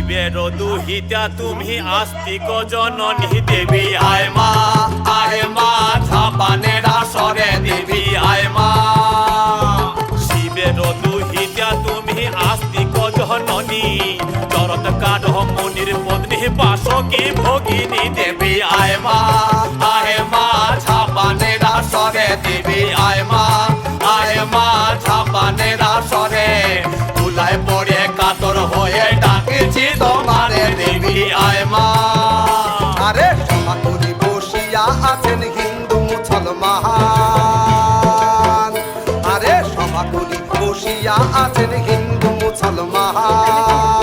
শিবের দুহিতা তুমি আস্তিক জননী দেবী আয় মা ঝাপানের আসরে দেবী আয় মা। শিবের দুহিতা তুমি আস্তিক জননী চরত কাঠ মুনির পত্নী বাসকি ভগিনী দেবী আয় মা ঝাপানের আসরে দেবী আয় মা ঝাপানের আসরে তুলায় পড়ে কাতর হয়ে ডাকেছি তোমারে দেবী আয় মা। আরে সমাকুলি বসিয়া আছেন হিন্দু মুসলমান, আরে সমাকুলি বসিয়া আছেন হিন্দু মুসলমান।